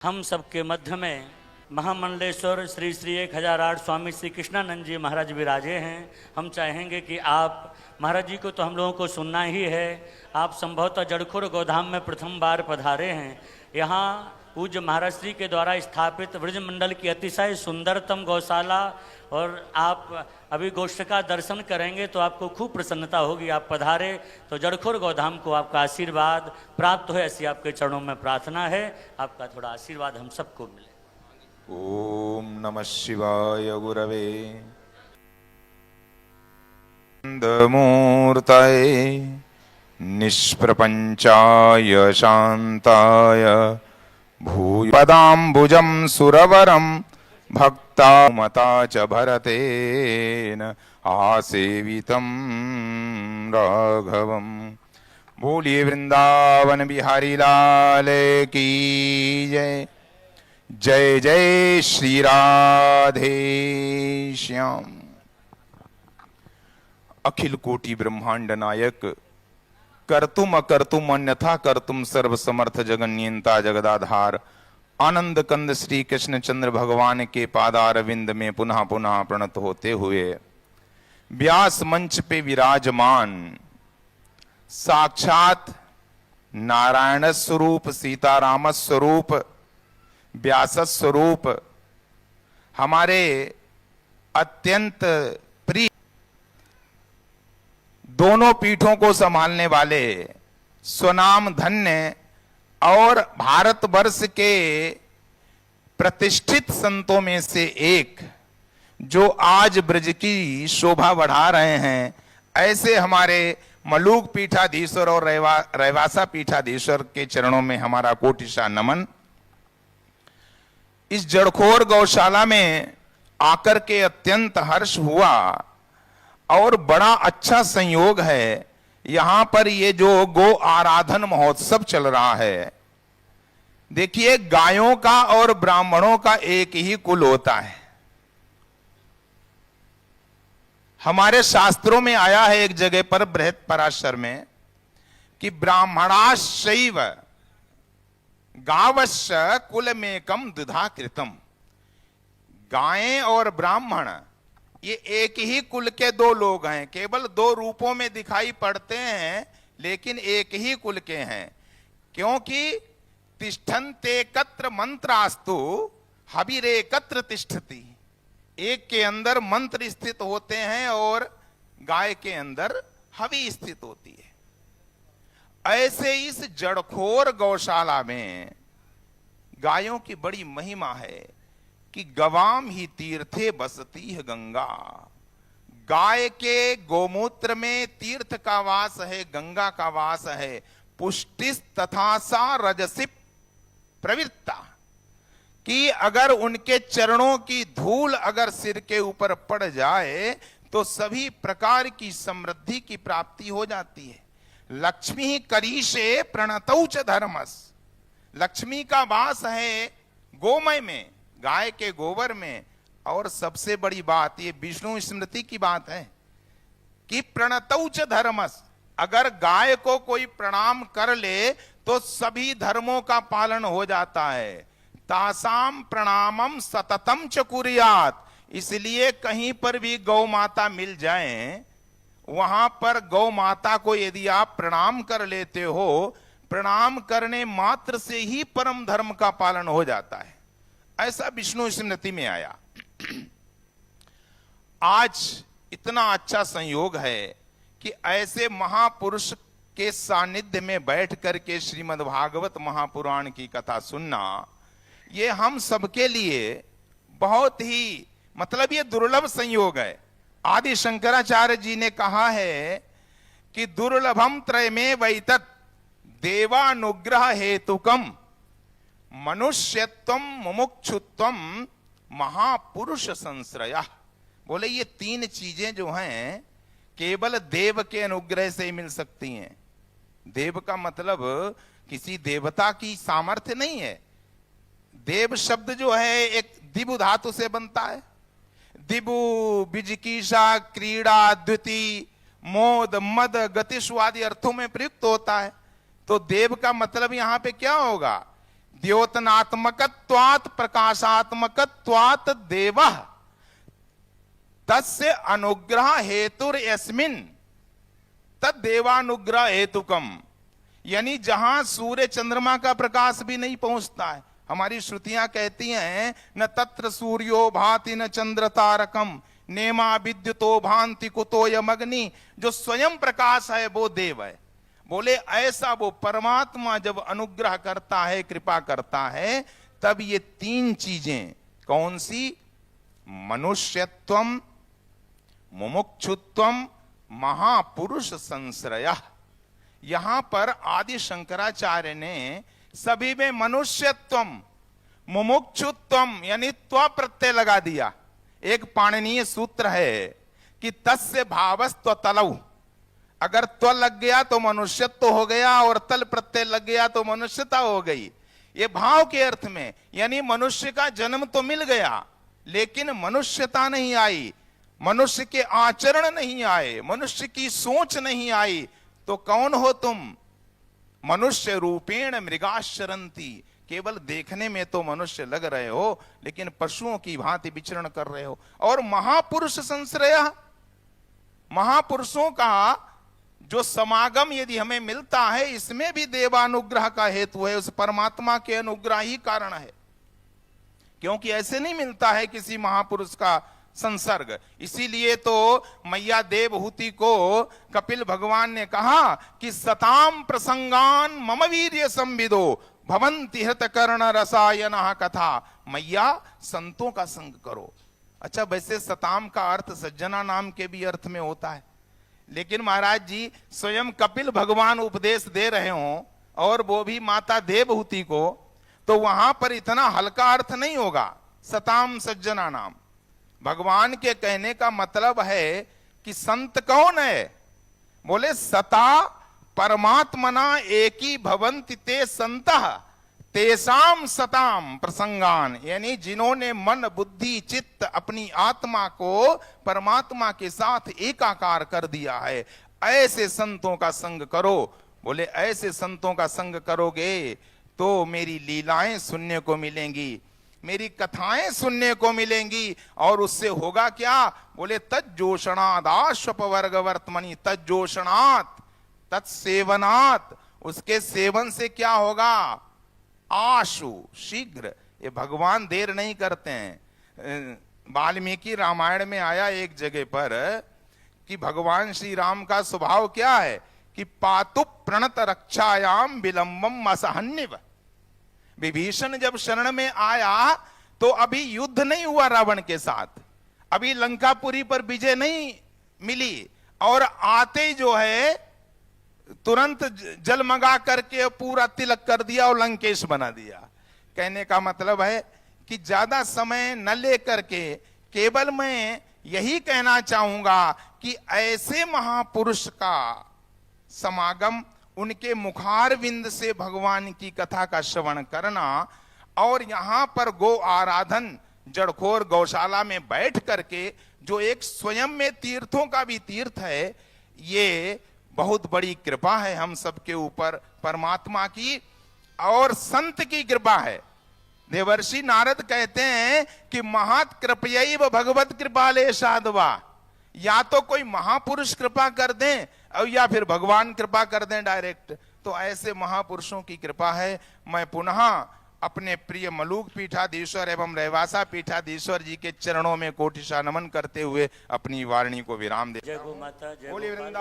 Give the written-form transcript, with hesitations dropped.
हम सबके मध्य में महामंडलेश्वर श्री श्री 1008 स्वामी श्री कृष्णानंद जी महाराज विराजे हैं। हम चाहेंगे कि आप महाराज जी को तो हम लोगों को सुनना ही है। आप संभवतः जड़खुर गोधाम में प्रथम बार पधारे हैं। यहाँ पूज्य महाराज श्री के द्वारा स्थापित ब्रजमंडल की अतिशय सुंदरतम गौशाला और आप अभी गोष्ठ का दर्शन करेंगे तो आपको खूब प्रसन्नता होगी। आप पधारे तो जड़खुर गोधाम को आपका आशीर्वाद प्राप्त हो, ऐसी आपके चरणों में प्रार्थना है। आपका थोड़ा आशीर्वाद हम सबको मिले। ओम नमः शिवाय गुरवे मूर्तये निष्प्रपंचाय शांताय भूय पदाम्बुजं सुरवरं भक्तामता च भरतेन आसेवितं राघवं। बोलिए वृंदावन बिहारी लाल की जय। जय जय श्री राधे श्याम। अखिल कोटि ब्रह्मांड नायक कर्तुम अकर्तुम अन्यथा कर्तुम सर्व समर्थ जगन्यंता जगदाधार आनंद कंद श्री कृष्ण चंद्र भगवान के पादारविंद में पुनः पुनः प्रणत होते हुए व्यास मंच पे विराजमान साक्षात नारायण स्वरूप सीताराम स्वरूप व्यास स्वरूप हमारे अत्यंत प्रिय दोनों पीठों को संभालने वाले स्वनाम धन्य और भारतवर्ष के प्रतिष्ठित संतों में से एक जो आज ब्रज की शोभा बढ़ा रहे हैं, ऐसे हमारे मलूक पीठाधीश्वर और रैवासा पीठाधीश्वर के चरणों में हमारा कोटिशा नमन। इस जड़खोर गौशाला में आकर के अत्यंत हर्ष हुआ और बड़ा अच्छा संयोग है। यहां पर ये जो गो आराधन महोत्सव चल रहा है, देखिए गायों का और ब्राह्मणों का एक ही कुल होता है। हमारे शास्त्रों में आया है एक जगह पर बृहत पराशर में कि ब्राह्मणाश्चैव गावश्य कुल में कम दुधा कृतम। गायें और ब्राह्मण ये एक ही कुल के दो लोग हैं, केवल दो रूपों में दिखाई पड़ते हैं लेकिन एक ही कुल के हैं। क्योंकि तिष्ठन्तेकत्र मंत्रास्तु हविरेकत्र तिष्ठति। एक के अंदर मंत्र स्थित होते हैं और गाय के अंदर हवि स्थित होती है। ऐसे इस जड़खोर गौशाला में गायों की बड़ी महिमा है कि गवाम ही तीर्थे बसती है गंगा। गाय के गोमूत्र में तीर्थ का वास है, गंगा का वास है। पुष्टिस तथा सा रजसी प्रवृत्ता कि अगर उनके चरणों की धूल अगर सिर के ऊपर पड़ जाए तो सभी प्रकार की समृद्धि की प्राप्ति हो जाती है। लक्ष्मी करीशे प्रणतौ च धर्मस। लक्ष्मी का वास है गोमय में, गाय के गोबर में। और सबसे बड़ी बात ये विष्णु स्मृति की बात है कि प्रणतौ च धर्मस। अगर गाय को कोई प्रणाम कर ले तो सभी धर्मों का पालन हो जाता है। तासाम प्रणामम सततम च कुर्यात्। इसलिए कहीं पर भी गौ माता मिल जाएं, वहां पर गौ माता को यदि आप प्रणाम कर लेते हो, प्रणाम करने मात्र से ही परम धर्म का पालन हो जाता है। ऐसा विष्णु स्मृति में आया। आज इतना अच्छा संयोग है कि ऐसे महापुरुष के सानिध्य में बैठ करके श्रीमद् भागवत महापुराण की कथा सुनना, ये हम सबके लिए बहुत ही मतलब ये दुर्लभ संयोग है। आदि शंकराचार्य जी ने कहा है कि दुर्लभम त्रयमे वैतत् देवानुग्रह हेतुकम मनुष्यत्वम मुमुक्षुत्वम महापुरुष संश्रयः। बोले ये तीन चीजें जो हैं केवल देव के अनुग्रह से ही मिल सकती हैं। देव का मतलब किसी देवता की सामर्थ्य नहीं है। देव शब्द जो है एक दिबु धातु से बनता है। दिबु बिजकीषा क्रीड़ा द्युति मोद मद गतिशु आदि अर्थों में प्रयुक्त होता है। तो देव का मतलब यहां पे क्या होगा? द्योतनात्मकत्वात् प्रकाशात्मकत्वात् देवः तस्य अनुग्रह हेतुर यस्मिन् तद देवानुग्रह हेतुकम। यानी जहां सूर्य चंद्रमा का प्रकाश भी नहीं पहुंचता है, हमारी श्रुतियां कहती हैं न तत्र सूर्यो भाति न चंद्र तारकम नेमा विद्युतो भांति कुतो यमग्नि। जो स्वयं प्रकाश है वो देव है। बोले ऐसा वो परमात्मा जब अनुग्रह करता है, कृपा करता है, तब ये तीन चीजें कौन सी, मनुष्यत्वम, मुमुक्षुत्वम, महापुरुष संश्रय। यहां पर आदि शंकराचार्य ने सभी में मनुष्यत्वम, मुमुक्षुत्वम यानी त्व प्रत्यय लगा दिया। एक पाणिनीय सूत्र है कि तस्य भावस्त्व तलौ, अगर त्व लग गया तो मनुष्यत्व हो गया और तल प्रत्यय लग गया तो मनुष्यता हो गई। ये भाव के अर्थ में, यानी मनुष्य का जन्म तो मिल गया लेकिन मनुष्यता नहीं आई, मनुष्य के आचरण नहीं आए, मनुष्य की सोच नहीं आई। तो कौन हो तुम, मनुष्य रूपेण मृगाशरंती। केवल देखने में तो मनुष्य लग रहे हो लेकिन पशुओं की भांति विचरण कर रहे हो। और महापुरुष संश्रय, महापुरुषों का जो समागम यदि हमें मिलता है, इसमें भी देवानुग्रह का हेतु है, उस परमात्मा के अनुग्रह ही कारण है। क्योंकि ऐसे नहीं मिलता है किसी महापुरुष का संसर्ग। इसीलिए तो मैया देवहूति को कपिल भगवान ने कहा कि सताम प्रसंगान मम वीर्य संविदो भवन्ति हृत कर्ण रसायन कथा। मैया संतों का संग करो। अच्छा, वैसे सताम का अर्थ सज्जना नाम के भी अर्थ में होता है, लेकिन महाराज जी स्वयं कपिल भगवान उपदेश दे रहे हों और वो भी माता देवहूति को, तो वहां पर इतना हल्का अर्थ नहीं होगा सताम सज्जना नाम। भगवान के कहने का मतलब है कि संत कौन है, बोले सता परमात्मना एकी भवन्ति ते संतः तेसाम सताम प्रसंगान। यानी जिन्होंने मन बुद्धि चित्त अपनी आत्मा को परमात्मा के साथ एकाकार कर दिया है, ऐसे संतों का संग करो। बोले ऐसे संतों का संग करोगे तो मेरी लीलाएं सुनने को मिलेंगी, मेरी कथाएं सुनने को मिलेंगी। और उससे होगा क्या, बोले तज्जोषणादाश्वपवर्ग वर्तमनि, तज्जोषणात् तत्सेवनात्, उसके सेवन से क्या होगा, आशु शीघ्र। ये भगवान देर नहीं करते हैं। वाल्मीकि रामायण में आया एक जगह पर कि भगवान श्री राम का स्वभाव क्या है कि पातु प्रणत रक्षायाम विलंबम असहन्यव। विभीषण जब शरण में आया तो अभी युद्ध नहीं हुआ रावण के साथ, अभी लंकापुरी पर विजय नहीं मिली, और आते ही जो है तुरंत जलमगा करके पूरा तिलक कर दिया और लंकेश बना दिया। कहने का मतलब है कि ज्यादा समय न लेकर के केवल मैं यही कहना चाहूंगा कि ऐसे महापुरुष का समागम, उनके मुखारविंद से भगवान की कथा का श्रवण करना, और यहां पर गो आराधन जड़खोर गौशाला में बैठ करके जो एक स्वयं में तीर्थों का भी तीर्थ है, ये बहुत बड़ी कृपा है हम सबके ऊपर परमात्मा की, और संत की कृपा है। देवर्षि नारद कहते हैं कि महत् कृपयैव भगवत कृपाले साधवा। या तो कोई महापुरुष कृपा कर दें और या फिर भगवान कृपा कर दें डायरेक्ट। तो ऐसे महापुरुषों की कृपा है। मैं पुनः अपने प्रिय मलूक पीठाधीश्वर एवं रहवासा पीठाधीश्वर जी के चरणों में कोटिशा नमन करते हुए अपनी वाणी को विराम देता हूं। जय गो माता, जय बोलिए गोपाल। वृंदावन।